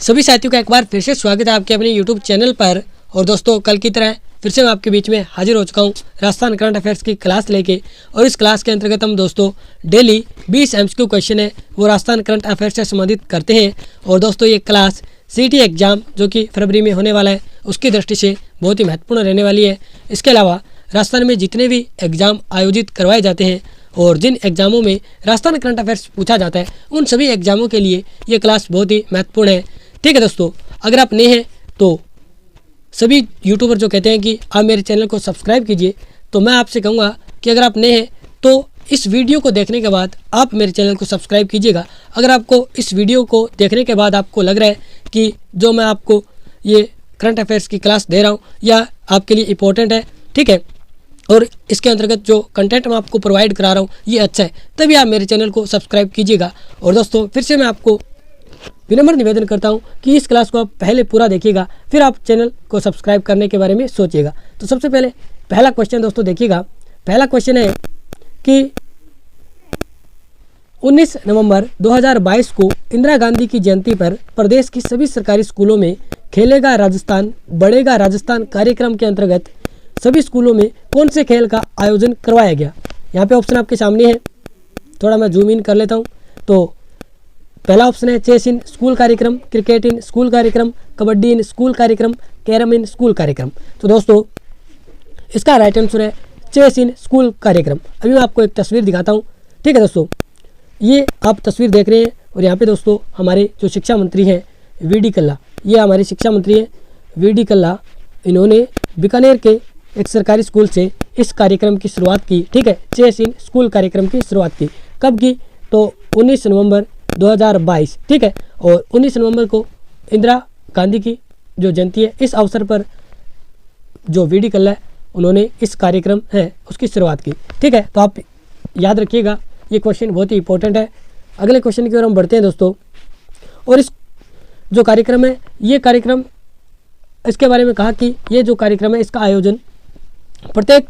सभी साथियों का एक बार फिर से स्वागत है आपके अपने YouTube चैनल पर। और दोस्तों कल की तरह फिर से मैं आपके बीच में हाजिर हो चुका हूँ राजस्थान करंट अफेयर्स की क्लास लेके। और इस क्लास के अंतर्गत हम दोस्तों डेली 20 MCQ क्वेश्चन है वो राजस्थान करंट अफेयर्स से संबंधित करते हैं। और दोस्तों ये क्लास CET एग्जाम जो कि फरवरी में होने वाला है उसकी दृष्टि से बहुत ही महत्वपूर्ण रहने वाली है। इसके अलावा राजस्थान में जितने भी एग्ज़ाम आयोजित करवाए जाते हैं और जिन एग्ज़ामों में राजस्थान करंट अफेयर्स पूछा जाता है उन सभी एग्ज़ामों के लिए ये क्लास बहुत ही महत्वपूर्ण है। ठीक है दोस्तों, अगर आप नए हैं तो सभी यूट्यूबर जो कहते हैं कि आप मेरे चैनल को सब्सक्राइब कीजिए, तो मैं आपसे कहूँगा कि अगर आप नए हैं तो इस वीडियो को देखने के बाद आप मेरे चैनल को सब्सक्राइब कीजिएगा। अगर आपको इस वीडियो को देखने के बाद आपको लग रहा है कि जो मैं आपको ये करंट अफेयर्स की क्लास दे रहा हूँ या आपके लिए इम्पोर्टेंट है, ठीक है, और इसके अंतर्गत जो कंटेंट मैं आपको प्रोवाइड करा रहा हूँ ये अच्छा है, तभी आप मेरे चैनल को सब्सक्राइब कीजिएगा। और दोस्तों फिर से मैं आपको विनम्र निवेदन करता हूं कि इस क्लास को आप पहले पूरा देखिएगा, फिर आप चैनल को सब्सक्राइब करने के बारे में सोचिएगा। तो सबसे पहले पहला क्वेश्चन दोस्तों देखिएगा। पहला क्वेश्चन है कि 19 नवंबर 2022 को इंदिरा गांधी की जयंती पर प्रदेश की सभी सरकारी स्कूलों में खेलेगा राजस्थान बढ़ेगा राजस्थान कार्यक्रम के अंतर्गत सभी स्कूलों में कौन से खेल का आयोजन करवाया गया। यहाँ पे ऑप्शन आपके सामने है, थोड़ा मैं जूम इन कर लेता हूँ। तो पहला ऑप्शन है चेस इन स्कूल कार्यक्रम, क्रिकेट इन स्कूल कार्यक्रम, कबड्डी इन स्कूल कार्यक्रम, कैरम इन स्कूल कार्यक्रम। तो दोस्तों इसका राइट आंसर है चेस इन स्कूल कार्यक्रम। अभी मैं आपको एक तस्वीर दिखाता हूँ। ठीक है दोस्तों, ये आप तस्वीर देख रहे हैं और यहाँ पे दोस्तों हमारे जो शिक्षा मंत्री हैं VD कल्ला, ये हमारे शिक्षा मंत्री हैं VD कल्ला, इन्होंने बीकानेर के एक सरकारी स्कूल से इस कार्यक्रम की शुरुआत की। ठीक है, चेस इन स्कूल कार्यक्रम की शुरुआत की। कब की? तो 19 नवंबर 2022। ठीक है, और 19 नवंबर को इंदिरा गांधी की जो जयंती है इस अवसर पर जो VD कल्ला है उन्होंने इस कार्यक्रम है उसकी शुरुआत की। ठीक है, तो आप याद रखिएगा, ये क्वेश्चन बहुत ही इंपॉर्टेंट है। अगले क्वेश्चन की ओर हम बढ़ते हैं दोस्तों। और इस जो कार्यक्रम है ये कार्यक्रम, इसके बारे में कहा कि ये जो कार्यक्रम है इसका आयोजन प्रत्येक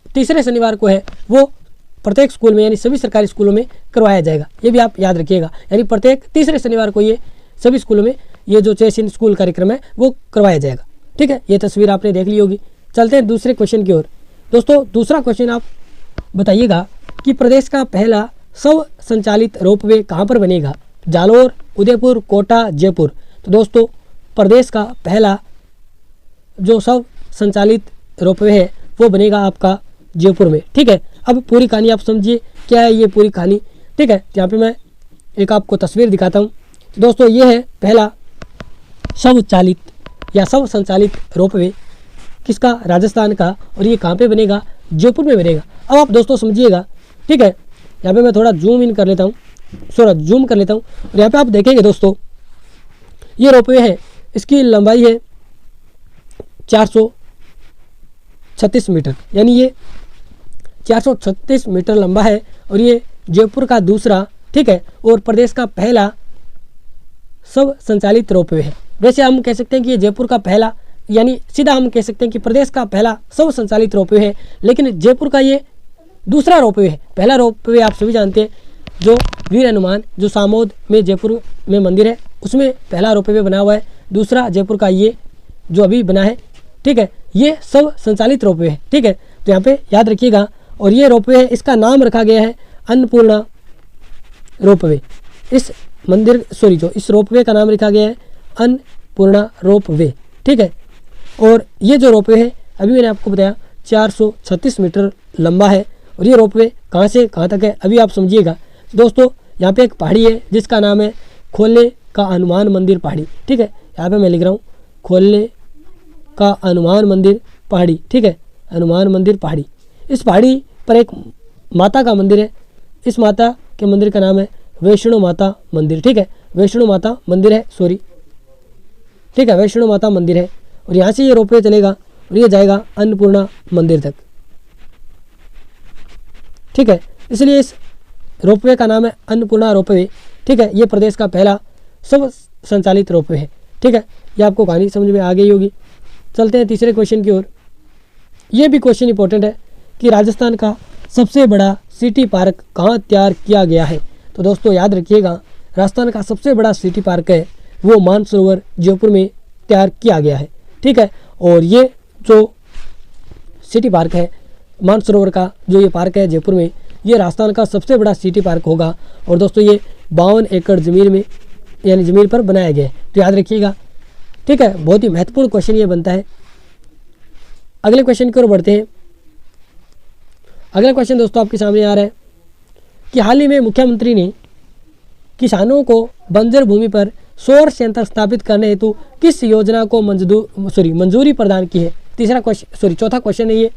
तीसरे शनिवार को है वो प्रत्येक स्कूल में यानी सभी सरकारी स्कूलों में करवाया जाएगा। ये भी आप याद रखिएगा, यानी प्रत्येक तीसरे शनिवार को ये सभी स्कूलों में ये जो चेस इन स्कूल कार्यक्रम है वो करवाया जाएगा। ठीक है, ये तस्वीर आपने देख ली होगी। चलते हैं दूसरे क्वेश्चन की ओर। दोस्तों दूसरा क्वेश्चन आप बताइएगा कि प्रदेश का पहला स्व संचालित रोपवे कहाँ पर बनेगा? जालोर, उदयपुर, कोटा, जयपुर। तो दोस्तों प्रदेश का पहला जो स्व संचालित रोपवे है वो बनेगा आपका जयपुर में। ठीक है, अब पूरी कहानी आप समझिए क्या है ये पूरी कहानी। ठीक है, यहाँ पे मैं एक आपको तस्वीर दिखाता हूँ। दोस्तों ये है पहला स्वचालित या स्व संचालित रोपवे किसका? राजस्थान का। और ये कहाँ पे बनेगा? जयपुर में बनेगा। अब आप दोस्तों समझिएगा। ठीक है, यहाँ पे मैं थोड़ा जूम इन कर लेता हूँ, जूम कर लेता हूँ। और यहाँ पे आप देखेंगे दोस्तों ये रोपवे है, इसकी लंबाई है 436 मीटर, यानी ये 436 मीटर लंबा है। और ये जयपुर का दूसरा, ठीक है, और प्रदेश का पहला स्व संचालित रोपवे है। वैसे हम कह सकते हैं कि ये जयपुर का पहला, यानी सीधा हम कह सकते हैं कि प्रदेश का पहला स्व संचालित रोपवे है, लेकिन जयपुर का ये दूसरा रोपवे है। पहला रोपवे आप सभी जानते हैं जो वीर हनुमान जो सामोद में जयपुर में मंदिर है उसमें पहला रोपवे बना हुआ है। दूसरा जयपुर का ये जो अभी बना है, ठीक है, ये स्व संचालित रोपवे है। ठीक है, तो यहाँ पे याद रखिएगा। और ये रोपवे है, इसका नाम रखा गया है अन्नपूर्णा रोपवे। इस मंदिर जो इस रोपवे का नाम रखा गया है अन्नपूर्णा रोपवे। ठीक है, और ये जो रोपवे है अभी मैंने आपको बताया 436 मीटर लंबा है। और ये रोपवे कहाँ से कहाँ तक है अभी आप समझिएगा। दोस्तों यहाँ पे एक पहाड़ी है जिसका नाम है खोलने का हनुमान मंदिर पहाड़ी। ठीक है, यहाँ पे मैं लिख रहा हूँ खोलने का हनुमान मंदिर पहाड़ी। ठीक है, हनुमान मंदिर पहाड़ी। इस पहाड़ी पर एक माता का मंदिर है। इस माता के मंदिर का नाम है वैष्णो माता मंदिर। ठीक है, वैष्णो माता मंदिर है, ठीक है, वैष्णो माता मंदिर है। और यहाँ से ये रोपवे चलेगा और ये जाएगा अन्नपूर्णा मंदिर तक। ठीक है, इसलिए इस रोपवे का नाम है अन्नपूर्णा रोपवे। ठीक है, ये प्रदेश का पहला स्व संचालित रोपवे है। ठीक है, ये आपको कहानी समझ में आ गई होगी। चलते हैं तीसरे क्वेश्चन की ओर। ये भी क्वेश्चन इंपॉर्टेंट है कि राजस्थान का सबसे बड़ा सिटी पार्क कहाँ तैयार किया गया है। तो दोस्तों याद रखिएगा, राजस्थान का सबसे बड़ा सिटी पार्क है वो मानसरोवर जयपुर में तैयार किया गया है। ठीक है, और ये जो सिटी पार्क है मानसरोवर का, जो ये पार्क है जयपुर में, ये राजस्थान का सबसे बड़ा सिटी पार्क होगा। और दोस्तों ये 52 एकड़ ज़मीन में यानी ज़मीन पर बनाया गया है, तो याद रखिएगा। ठीक है, बहुत ही महत्वपूर्ण क्वेश्चन ये बनता है। अगले क्वेश्चन की ओर बढ़ते हैं। अगला क्वेश्चन दोस्तों आपके सामने आ रहा है कि हाल ही में मुख्यमंत्री ने किसानों को बंजर भूमि पर सौर संयंत्र स्थापित करने हेतु किस योजना को मंजूरी प्रदान की है। चौथा क्वेश्चन है ये,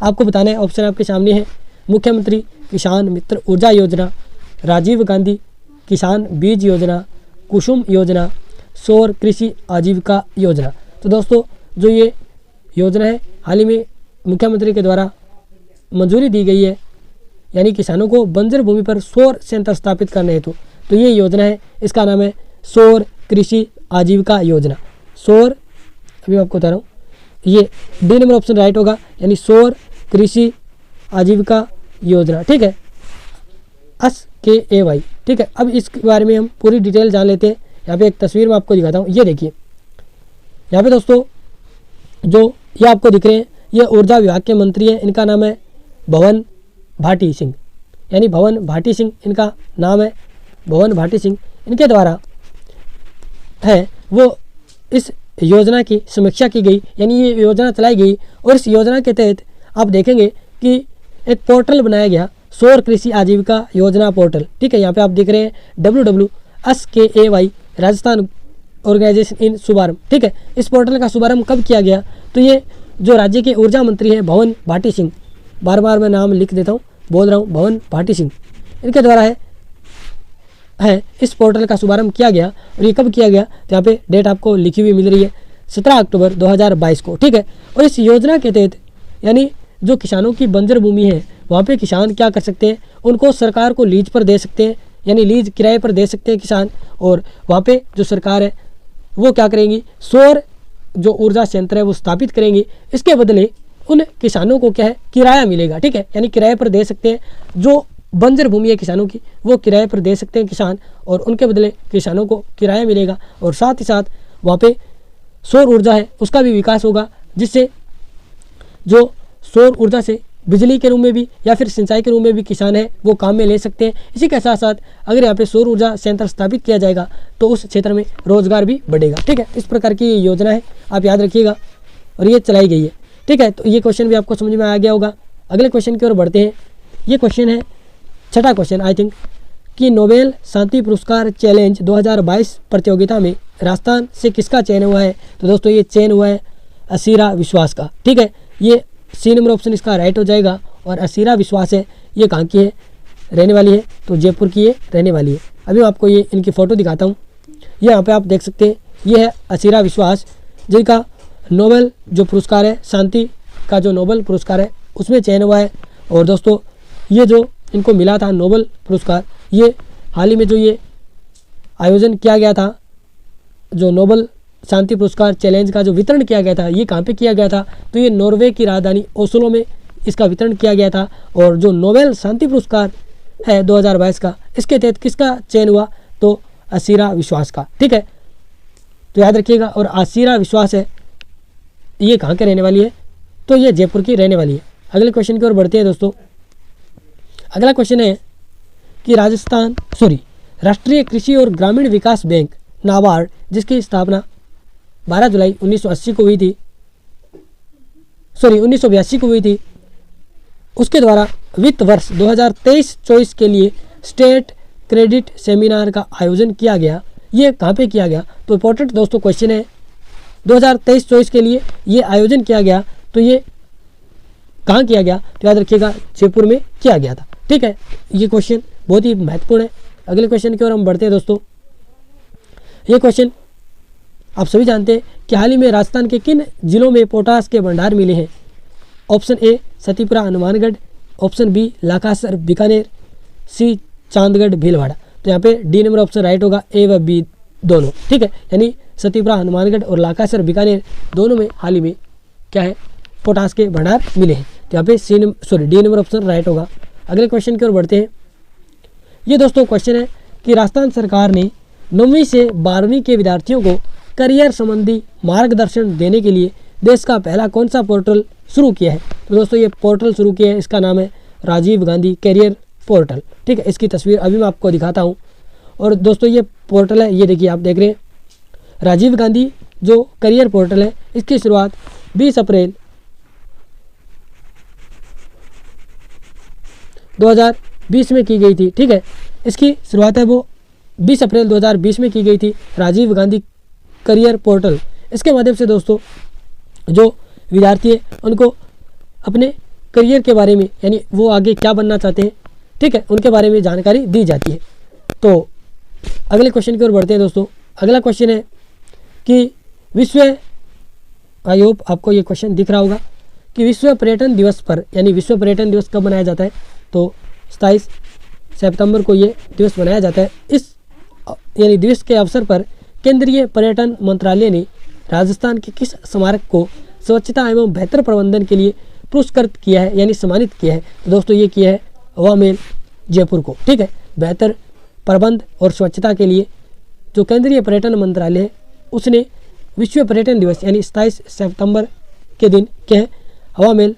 आपको बताना है। ऑप्शन आपके सामने है, मुख्यमंत्री किसान मित्र ऊर्जा योजना, राजीव गांधी किसान बीज योजना, कुसुम योजना, सौर कृषि आजीविका योजना। तो दोस्तों जो ये योजना है हाल ही में मुख्यमंत्री के द्वारा मंजूरी दी गई है, यानी किसानों को बंजर भूमि पर सौर संयंत्र स्थापित करने हेतु, तो ये योजना है, इसका नाम है सौर कृषि आजीविका योजना। सौर, अभी आपको बता रहा हूँ, ये डी नंबर ऑप्शन राइट होगा, यानी सौर कृषि आजीविका योजना। ठीक है, SKAY। ठीक है, अब इसके बारे में हम पूरी डिटेल जान लेते हैं। यहाँ पे एक तस्वीर में आपको दिखाता हूँ, ये देखिए यहाँ पे दोस्तों, जो ये आपको दिख रहे हैं, ये ऊर्जा विभाग के मंत्री हैं, इनका नाम है भवन भाटी सिंह, यानी भवन भाटी सिंह इनका नाम है, भवन भाटी सिंह। इनके द्वारा है वो इस योजना की समीक्षा की गई, यानी ये योजना चलाई गई। और इस योजना के तहत आप देखेंगे कि एक पोर्टल बनाया गया, सौर कृषि आजीविका योजना पोर्टल। ठीक है, यहाँ पे आप देख रहे हैं WWSKAY राजस्थान ऑर्गेनाइजेशन इन शुभारंभ। ठीक है, इस पोर्टल का शुभारंभ कब किया गया, तो ये जो राज्य के ऊर्जा मंत्री हैं भवन भाटी सिंह, बार बार मैं नाम लिख देता हूँ, बोल रहा हूँ, भवन भाटी सिंह, इनके द्वारा है इस पोर्टल का शुभारंभ किया गया। और ये कब किया गया, तो यहाँ पे डेट आपको लिखी हुई मिल रही है 17 अक्टूबर 2022 को। ठीक है, और इस योजना के तहत यानी जो किसानों की बंजर भूमि है वहाँ पे किसान क्या कर सकते हैं, उनको सरकार को लीज पर दे सकते हैं, यानी लीज किराए पर दे सकते हैं किसान। और वहाँ पे जो सरकार है वो क्या करेंगी, सौर जो ऊर्जा संयंत्र है वो स्थापित करेंगी। इसके बदले उन किसानों को क्या है, किराया मिलेगा। ठीक है, यानी किराए पर दे सकते हैं, जो बंजर भूमि है किसानों की वो किराए पर दे सकते हैं किसान, और उनके बदले किसानों को किराया मिलेगा। और साथ ही साथ वहाँ पे सौर ऊर्जा है उसका भी विकास होगा, जिससे जो सौर ऊर्जा से बिजली के रूप में भी या फिर सिंचाई के रूप में भी किसान है वो काम में ले सकते हैं। इसी के साथ साथ अगर यहाँ पे सौर ऊर्जा संयंत्र स्थापित किया जाएगा तो उस क्षेत्र में रोजगार भी बढ़ेगा। ठीक है, इस प्रकार की ये योजना है, आप याद रखिएगा, और ये चलाई गई है। ठीक है, तो ये क्वेश्चन भी आपको समझ में आ गया होगा। अगले क्वेश्चन की ओर बढ़ते हैं। ये क्वेश्चन है छठा क्वेश्चन आई थिंक, कि नोबेल शांति पुरस्कार चैलेंज 2022 प्रतियोगिता में राजस्थान से किसका चयन हुआ है। तो दोस्तों ये चयन हुआ है असीरा विश्वास का। ठीक है, ये C नंबर ऑप्शन इसका राइट हो जाएगा। और असीरा विश्वास है, ये कहाँ की है, रहने वाली है, तो जयपुर की ये रहने वाली है। अभी मैं आपको ये इनकी फ़ोटो दिखाता हूँ, ये यहाँ पे आप देख सकते हैं, ये है असीरा विश्वास, जिनका नोबेल जो पुरस्कार है, शांति का जो नोबेल पुरस्कार है उसमें चयन हुआ है। और दोस्तों ये जो इनको मिला था नोबेल पुरस्कार, ये हाल ही में जो ये आयोजन किया गया था, जो नोबेल शांति पुरस्कार चैलेंज का जो वितरण किया गया था, ये कहाँ पे किया गया था, तो ये नॉर्वे की राजधानी ओस्लो में इसका वितरण किया गया था। और जो नोबेल शांति पुरस्कार है 2022 का, इसके तहत किसका चयन हुआ, तो असीरा विश्वास का। ठीक है, तो याद रखिएगा। और असीरा विश्वास है, ये कहाँ के रहने वाली है, तो ये जयपुर की रहने वाली है। अगले क्वेश्चन की ओर बढ़ते हैं दोस्तों। अगला क्वेश्चन है कि राष्ट्रीय कृषि और ग्रामीण विकास बैंक नाबार्ड, जिसकी स्थापना 12 जुलाई 1982 को हुई थी, उसके द्वारा वित्त वर्ष 2023-24 के लिए स्टेट क्रेडिट सेमिनार का आयोजन किया गया। ये कहाँ पे किया गया, तो इंपॉर्टेंट दोस्तों क्वेश्चन है, 2023-24 के लिए ये आयोजन किया गया, तो ये कहाँ किया गया, तो याद रखिएगा जयपुर में किया गया था। ठीक है, ये क्वेश्चन बहुत ही महत्वपूर्ण है। अगले क्वेश्चन की ओर हम बढ़ते हैं दोस्तों। ये क्वेश्चन आप सभी जानते हैं कि हाल ही में राजस्थान के किन जिलों में पोटास के भंडार मिले हैं। Option A Satipura Hanumangarh, option B Lakhasar Bikaner, C Chandgarh Bhilwara. तो यहाँ पे डी नंबर ऑप्शन राइट होगा, ए व बी दोनों। ठीक है, यानी सतीपुरा हनुमानगढ़ और लाखासर बीकानेर दोनों में हाल ही में क्या है, पोटास के भंडार मिले हैं। तो यहाँ पे डी नंबर ऑप्शन राइट होगा। अगले क्वेश्चन की ओर बढ़ते हैं। ये दोस्तों क्वेश्चन है कि राजस्थान सरकार ने 9वीं से 12वीं के विद्यार्थियों को करियर संबंधी मार्गदर्शन देने के लिए देश का पहला कौन सा पोर्टल शुरू किया है? तो दोस्तों ये पोर्टल शुरू किया है, इसका नाम है राजीव गांधी करियर पोर्टल। ठीक है, इसकी तस्वीर अभी मैं आपको दिखाता हूँ। और दोस्तों ये पोर्टल है, ये देखिए आप देख रहे हैं राजीव गांधी जो करियर पोर्टल है, इसकी शुरुआत 20 अप्रैल 2020 में की गई थी। ठीक है, इसकी शुरुआत है वो 20 अप्रैल 2020 में की गई थी, राजीव गांधी करियर पोर्टल। इसके माध्यम से दोस्तों जो विद्यार्थी है उनको अपने करियर के बारे में, यानी वो आगे क्या बनना चाहते हैं, ठीक है, उनके बारे में जानकारी दी जाती है। तो अगले क्वेश्चन की ओर बढ़ते हैं दोस्तों। अगला क्वेश्चन है कि आई होप आपको ये क्वेश्चन दिख रहा होगा कि विश्व पर्यटन दिवस पर, यानी विश्व पर्यटन दिवस कब मनाया जाता है? तो 27 सितंबर को ये दिवस मनाया जाता है। इस यानी दिवस के अवसर पर केंद्रीय पर्यटन मंत्रालय ने राजस्थान के किस स्मारक को स्वच्छता एवं बेहतर प्रबंधन के लिए पुरस्कृत किया है, यानी सम्मानित किया है? तो दोस्तों ये किया है हवा महल जयपुर को। ठीक है, बेहतर प्रबंध और स्वच्छता के लिए जो केंद्रीय पर्यटन मंत्रालय है उसने विश्व पर्यटन दिवस यानी 27 सितंबर के दिन क्या है हवा महल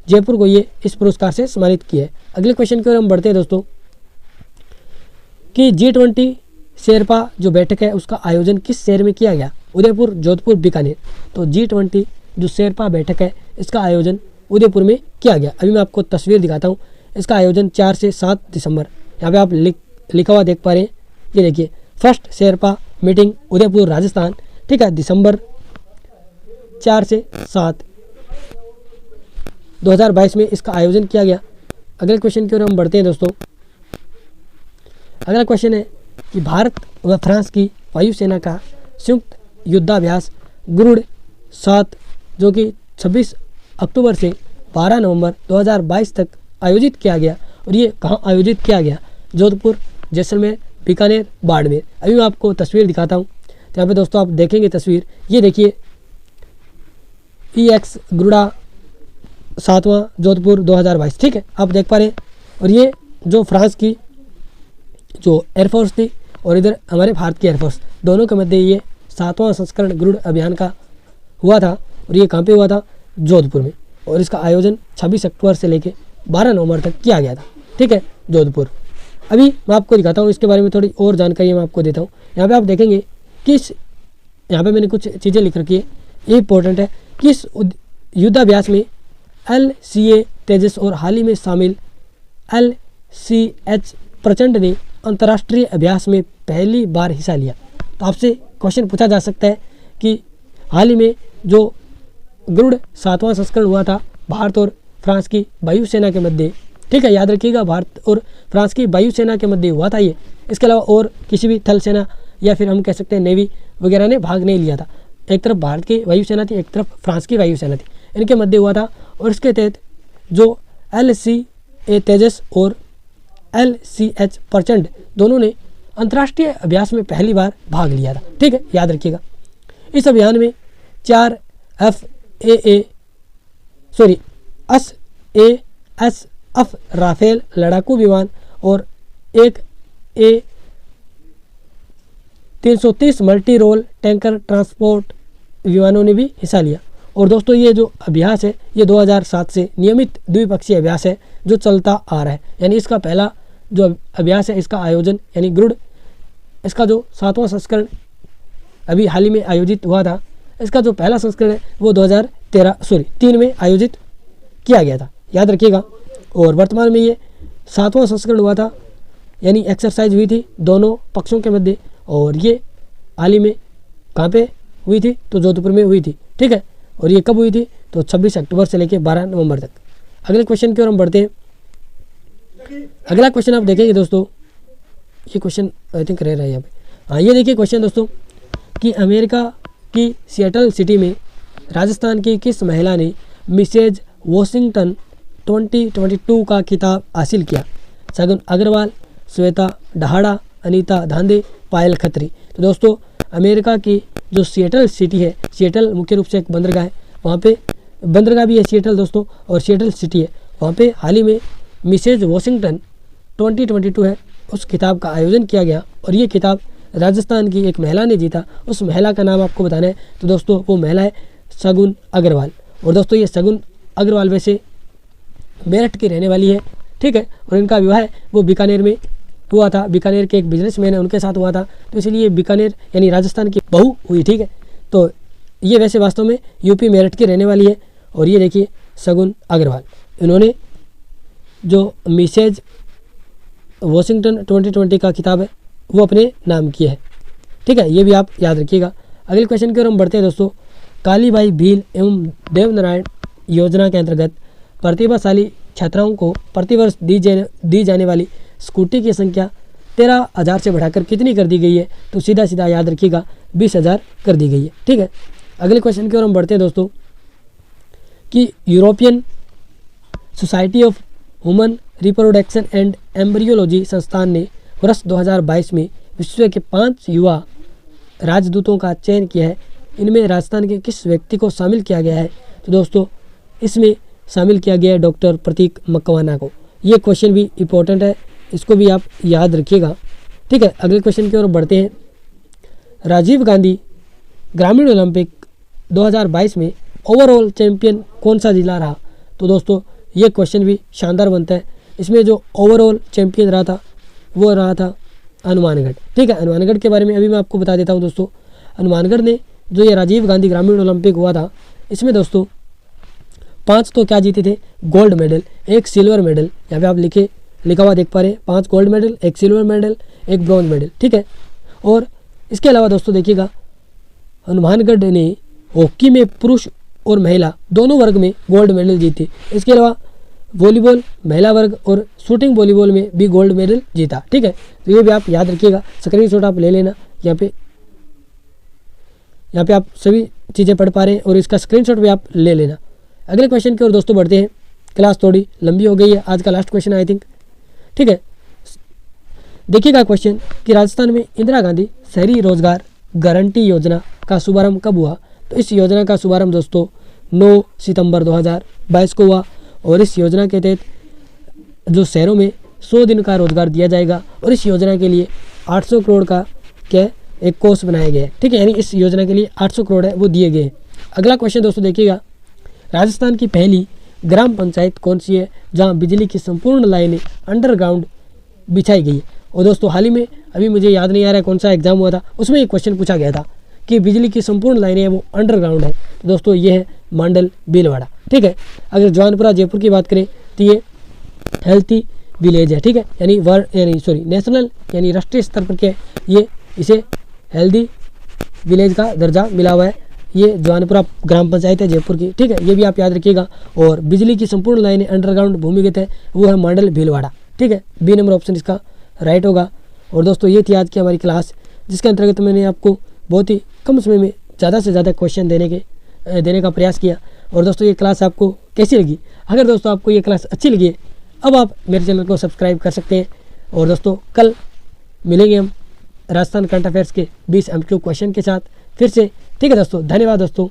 जयपुर को ये इस पुरस्कार से सम्मानित किया है। अगले क्वेश्चन की ओर हम बढ़ते हैं दोस्तों कि G20 शेरपा जो बैठक है उसका आयोजन किस शहर में किया गया? उदयपुर, जोधपुर, बीकानेर। तो G20 जो शेरपा बैठक है इसका आयोजन उदयपुर में किया गया। अभी मैं आपको तस्वीर दिखाता हूँ। इसका आयोजन 4 से 7 दिसंबर, यहाँ पे आप लिखा हुआ देख पा रहे हैं, ये देखिए फर्स्ट शेरपा मीटिंग उदयपुर राजस्थान। ठीक है, दिसंबर 4 से 7 2022 में इसका आयोजन किया गया। अगले क्वेश्चन की ओर हम बढ़ते हैं दोस्तों। अगला क्वेश्चन है कि भारत व फ्रांस की वायुसेना का संयुक्त युद्धाभ्यास गरुड़-7 जो कि 26 अक्टूबर से 12 नवंबर 2022 तक आयोजित किया गया। और ये कहाँ आयोजित किया गया? जोधपुर, जैसलमेर, बीकानेर, बाड़मेर। अभी मैं आपको तस्वीर दिखाता हूँ। तो यहाँ पे दोस्तों आप देखेंगे तस्वीर, ये देखिए EX गरुड़ा 7वां जोधपुर 2022। ठीक है, आप देख पा रहे हैं। और ये जो फ्रांस की जो एयरफोर्स थी और इधर हमारे भारत की एयरफोर्स, दोनों के मध्य ये 7वां संस्करण गरुड़ अभियान का हुआ था। और ये कहाँ पे हुआ था? जोधपुर में। और इसका आयोजन 26 अक्टूबर से लेकर 12 नवंबर तक किया गया था। ठीक है, जोधपुर। अभी मैं आपको दिखाता हूँ, इसके बारे में थोड़ी और जानकारी मैं आपको देता हूँ। यहाँ पे आप देखेंगे कि यहाँ पे मैंने कुछ चीज़ें लिख रखी है, ये इंपॉर्टेंट है कि इस युद्धाभ्यास में LCA तेजस और हाल ही में शामिल LCH प्रचंड ने अंतर्राष्ट्रीय अभ्यास में पहली बार हिस्सा लिया। तो आपसे क्वेश्चन पूछा जा सकता है कि हाल ही में जो गरुड़ 7वां संस्करण हुआ था भारत और फ्रांस की वायुसेना के मध्य, ठीक है, याद रखिएगा भारत और फ्रांस की वायुसेना के मध्य हुआ था ये। इसके अलावा और किसी भी थल सेना या फिर हम कह सकते हैं नेवी वगैरह ने भाग नहीं लिया था। एक तरफ भारत की वायुसेना थी, एक तरफ फ्रांस की वायुसेना थी, इनके मध्य हुआ था। और इसके तहत जो LCA तेजस और LCH प्रचंड दोनों ने अंतर्राष्ट्रीय अभ्यास में पहली बार भाग लिया था। ठीक है, याद रखिएगा। इस अभियान में 4 SASF राफेल लड़ाकू विमान और एक A330 multi role tanker transport विमानों ने भी हिस्सा लिया। और दोस्तों ये जो अभ्यास है ये 2007 से नियमित द्विपक्षीय अभ्यास है जो चलता आ रहा है। यानी इसका पहला जो अभ्यास है इसका आयोजन यानी गरुड़, इसका जो 7वां संस्करण अभी हाल ही में आयोजित हुआ था, इसका जो पहला संस्करण है वो 2003 में आयोजित किया गया था, याद रखिएगा। और वर्तमान में ये 7वां संस्करण हुआ था, यानी एक्सरसाइज हुई थी दोनों पक्षों के मध्य। और ये हाल ही में कहाँ पे हुई थी? तो जोधपुर में हुई थी। ठीक है, और ये कब हुई थी? तो 26 अक्टूबर से लेकर 12 नवंबर तक। अगले क्वेश्चन की ओर हम बढ़ते हैं। अगला क्वेश्चन आप देखेंगे दोस्तों, ये क्वेश्चन आई थिंक रह रहा है यहाँ पे। हाँ, ये देखिए क्वेश्चन दोस्तों कि अमेरिका की सिएटल सिटी में राजस्थान की किस महिला ने मिसेज वॉशिंगटन 2022 का खिताब हासिल किया? सगुन अग्रवाल, श्वेता डहाड़ा, अनीता धांधे, पायल खत्री। तो दोस्तों अमेरिका की जो सिएटल सिटी है, सिएटल मुख्य रूप से एक बंदरगाह है, वहाँ पे बंदरगाह भी है सिएटल दोस्तों, और सिएटल सिटी है, वहाँ पे हाल ही में मिसेज वॉशिंगटन 2022 है उस खिताब का आयोजन किया गया। और ये खिताब राजस्थान की एक महिला ने जीता, उस महिला का नाम आपको बताना है। तो दोस्तों वो महिला है शगुन अग्रवाल। और दोस्तों ये शगुन अग्रवाल वैसे मेरठ की रहने वाली है, ठीक है। और इनका विवाह वो बीकानेर में हुआ था, बीकानेर के एक बिजनेसमैन है उनके साथ हुआ था, तो इसलिए बीकानेर यानी राजस्थान की बहू हुई, ठीक है। तो ये वैसे वास्तव में यूपी मेरठ की रहने वाली है। और ये देखिए शगुन अग्रवाल, इन्होंने जो मिसेज वॉशिंगटन 2020 का खिताब है वो अपने नाम किया है, ठीक है। ये भी आप याद रखिएगा। अगले क्वेश्चन की ओर हम बढ़ते हैं दोस्तों। कालीबाई भील एवं देवनारायण योजना के अंतर्गत प्रतिभाशाली छात्राओं को प्रतिवर्ष दी जाने वाली स्कूटी की संख्या 13,000 से बढ़ाकर कितनी कर दी गई है? तो सीधा सीधा याद रखिएगा 20,000 कर दी गई है, ठीक है। अगले क्वेश्चन की ओर हम बढ़ते हैं दोस्तों कि European society of human reproduction and embryology संस्थान ने वर्ष 2022 में विश्व के 5 युवा राजदूतों का चयन किया है। इनमें राजस्थान के किस व्यक्ति को शामिल किया गया है? तो दोस्तों इसमें शामिल किया गया है डॉक्टर प्रतीक मकवाना को। ये क्वेश्चन भी इम्पोर्टेंट है, इसको भी आप याद रखिएगा, ठीक है। अगले क्वेश्चन की ओर बढ़ते हैं। राजीव गांधी ग्रामीण ओलंपिक 2022 में ओवरऑल चैंपियन कौन सा जिला रहा? तो दोस्तों ये क्वेश्चन भी शानदार बनता है। इसमें जो ओवरऑल चैंपियन रहा था वो रहा था हनुमानगढ़, ठीक है। हनुमानगढ़ के बारे में अभी मैं आपको बता देता हूँ दोस्तों। हनुमानगढ़ ने जो ये राजीव गांधी ग्रामीण ओलंपिक हुआ था, इसमें दोस्तों 5 तो क्या जीते थे? गोल्ड मेडल, 1 सिल्वर मेडल, यहाँ पे आप लिखा हुआ देख पा रहे हैं, 5 gold medal, 1 silver medal, 1 bronze medal, ठीक है। और इसके अलावा दोस्तों देखिएगा हनुमानगढ़ ने हॉकी में पुरुष और महिला दोनों वर्ग में गोल्ड मेडल जीते। इसके अलावा वॉलीबॉल महिला वर्ग और शूटिंग वॉलीबॉल में भी गोल्ड मेडल जीता, ठीक है। तो ये भी आप याद रखिएगा, स्क्रीनशॉट आप ले लेना। यहाँ पे आप सभी चीज़ें पढ़ पा रहे हैं और इसका स्क्रीनशॉट भी आप ले लेना। अगले क्वेश्चन की ओर दोस्तों बढ़ते हैं। क्लास थोड़ी लंबी हो गई है, आज का लास्ट क्वेश्चन आई थिंक, ठीक है। देखिएगा क्वेश्चन कि राजस्थान में इंदिरा गांधी शहरी रोजगार गारंटी योजना का शुभारंभ कब हुआ? तो इस योजना का शुभारंभ दोस्तों 9 सितंबर 2022 को हुआ। और इस योजना के तहत जो शहरों में 100 दिन का रोजगार दिया जाएगा और इस योजना के लिए 800 करोड़ का क्या एक कोष बनाया गया है, ठीक है। यानी इस योजना के लिए 800 करोड़ है वो दिए गए हैं। अगला क्वेश्चन दोस्तों देखिएगा, राजस्थान की पहली ग्राम पंचायत कौन सी है जहां बिजली की संपूर्ण लाइनें अंडरग्राउंड बिछाई गई है? और दोस्तों हाल ही में अभी मुझे याद नहीं आ रहा है कौन सा एग्जाम हुआ था, उसमें एक क्वेश्चन पूछा गया था कि बिजली की संपूर्ण लाइनें वो अंडरग्राउंड है। तो दोस्तों ये है मांडल भीलवाड़ा, ठीक है। अगर जौनपुरा जयपुर की बात करें तो ये हेल्थी विलेज है, ठीक है। यानी नेशनल यानी राष्ट्रीय स्तर पर के ये इसे हेल्दी विलेज का दर्जा मिला हुआ है। ये जौनपुरा ग्राम पंचायत है जयपुर की, ठीक है। ये भी आप याद रखिएगा। और बिजली की संपूर्ण लाइनें अंडरग्राउंड भूमिगत है वो है मांडल भीलवाड़ा, ठीक है। बी नंबर ऑप्शन इसका राइट होगा। और दोस्तों ये थी आज की हमारी क्लास, जिसके अंतर्गत मैंने आपको बहुत ही कम समय में ज़्यादा से ज़्यादा क्वेश्चन देने का प्रयास किया। और दोस्तों ये क्लास आपको कैसी लगी? अगर दोस्तों आपको ये क्लास अच्छी लगी है, अब आप मेरे चैनल को सब्सक्राइब कर सकते हैं। और दोस्तों कल मिलेंगे हम राजस्थान करंट अफेयर्स के 20 MQ क्वेश्चन के साथ फिर से, ठीक है दोस्तों। धन्यवाद दोस्तों।